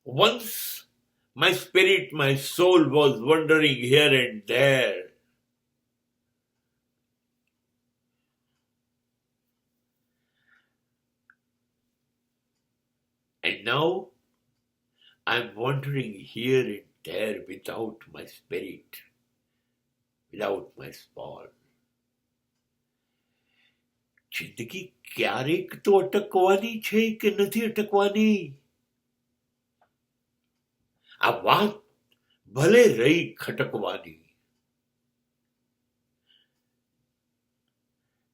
Once my spirit, my soul was wandering here and there. And now I'm wandering here and there without my spirit, without my soul. જિંદગી ક્યારેક તો અટકવાની છે કે નથી અટકવાની? આ વાત ભલે રહી ખટકવાની,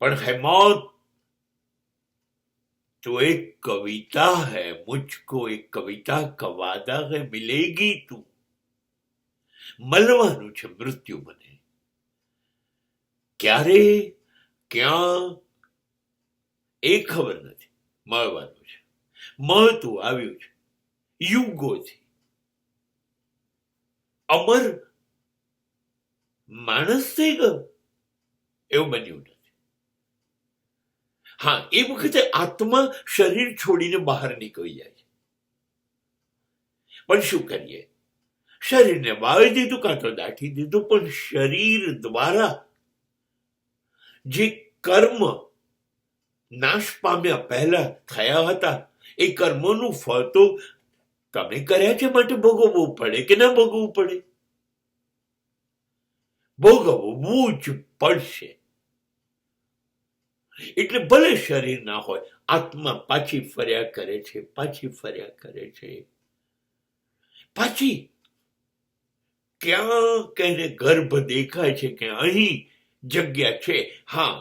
पर है मौत तो एक कविता है, मुझको एक कविता का वादा है, मिलेगी तू. મળવાનું છે મૃત્યુ મને. ક્યારે, ક્યાં એ ખબર નથી, મળવાનું છે. મળતું આવ્યું છે યુગોથી. અમર માણસ થઈ ગયો એવું બન્યું નથી. હા, એ વખતે આત્મા શરીર છોડીને બહાર નીકળી જાય છે. પણ શું કરીએ? શરીરને વાવી દીધું કાં તો દાટી દીધું, પણ શરીર દ્વારા જે કર્મ નાશ પામ્યા પહેલા થયા હતા એ કર્મોનું ફળ તો તમે કર્યા છે માટે ભોગવવું પડે કે ના ભોગવવું પડે? ભોગવવું જ પડશે. એટલે ભલે શરીર ના હોય, આત્મા પાછી ફર્યા કરે છે, પાછી ફર્યા કરે છે. પાછી ક્યાં કઈને ગર્ભ દેખાય છે કે અહીં જગ્યા છે, હા,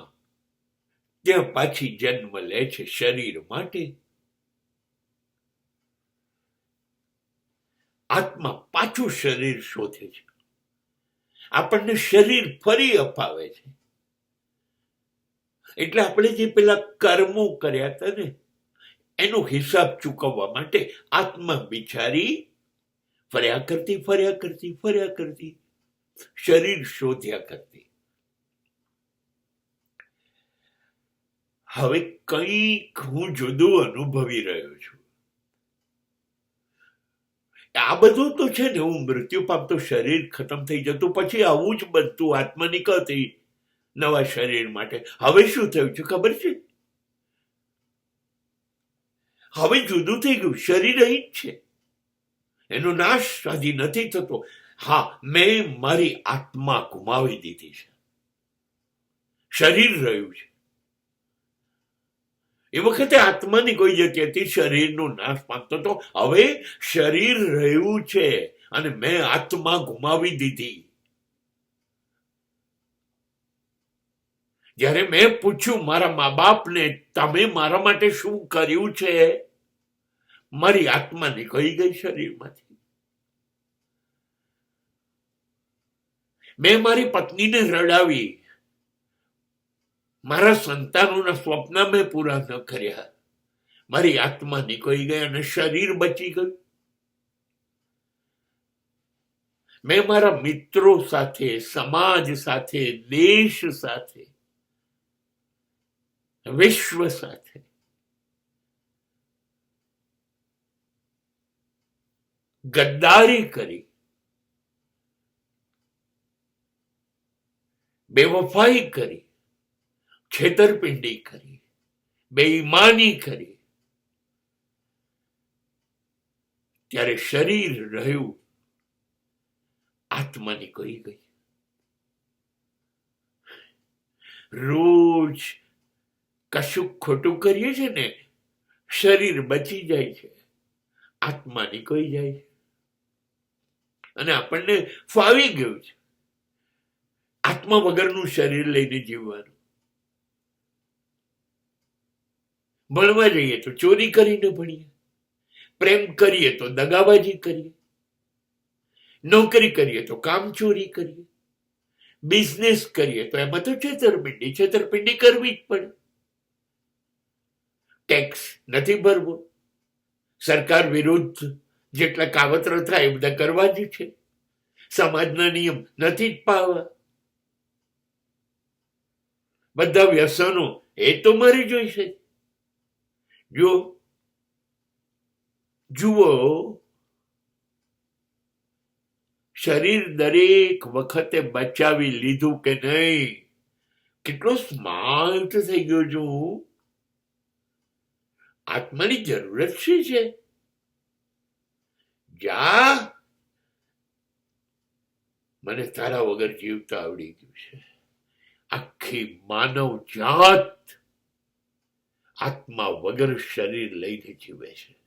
ત્યાં પાછી જન્મ લે છે શરીર માટે. આત્મા પાછું શરીર શોધે છે, આપણને શરીર ફરી અપાવે છે. એટલે આપણે જે પેલા કર્મો કર્યા હતા ને એનો હિસાબ ચૂકવવા માટે આત્મા બિચારી ફર્યા કરતી, ફર્યા કરતી, ફર્યા કરતી, શરીર શોધ્યા કરતી. હવે કંઈક હું જુદું અનુભવી રહ્યો છું. આ બધું તો છે ને, હું મૃત્યુ પામતો, શરીર ખતમ થઈ જતું, પછી આવું જ બનતું, આત્મા નીકળતી નવા શરીર માટે. હવે શું થયું છે ખબર છે? હવે જુદું થઈ ગયું. શરીર અહીં જ છે, એનો નાશ હજી નથી થતો. હા, મેં મારી આત્મા ગુમાવી દીધી છે, શરીર રહ્યું છે. એ વખતે આત્માની કોઈ જતી હતી, શરીરનો નાશ પામતો હતો. હવે શરીર રહ્યું છે અને મેં આત્મા ગુમાવી દીધી. જ્યારે મેં પૂછ્યું મારા મા બાપને, તમે મારા માટે શું કર્યું છે? મારી આત્મા નીકળી ગઈ શરીરમાંથી. મેં મારી પત્નીને રડાવી, મારા સંતાનોના સ્વપ્ન મેં પૂરા ન કર્યા, મારી આત્મા નીકળી ગઈ અને શરીર બચી ગયું. મેં મારા મિત્રો સાથે, સમાજ સાથે, દેશ સાથે, વિશ્વ સાથે ગદ્દારી કરી, બેવફાઈ કરી, છેતરપિંડી કરી, બેઈમાની કરી. ત્યારે શરીર રહ્યું, આત્મા નીકળી ગઈ. રોજ કશું ખોટું કરીએ છે ને, શરીર બચી જાય છે, આત્મા નીકળી જાય છે. અને આપણને ફાવી ગયું છે આત્મા વગરનું શરીર લઈને જીવવાનું. ભણવા જઈએ તો ચોરી કરીને ભણીએ, પ્રેમ કરીએ તો દગાબાજી કરીએ, નોકરી કરીએ તો કામચોરી કરીએ, બિઝનેસ કરીએ તો એમાં તો છેતરપિંડી કરવી જ પડે. ટેક્સ નથી ભરવો, સરકાર વિરુદ્ધ જેટલા કાવતરા થાય એ બધા કરવા જ છે. સમાજના નિયમ નથી જ પાવા. બધા વ્યસનો એ તો મરી જોઈશે. જુઓ, શરીર દરેક વખતે બચાવી લીધું કે નહીં? કેટલો સ્માર્ટ થઈ ગયો છું હું. આત્માની જરૂરત શું છે? જા, મને તારા વગર જીવતા આવડી ગયું છે. આખી માનવ જાત આત્મા વગર શરીર લઈને જીવે છે.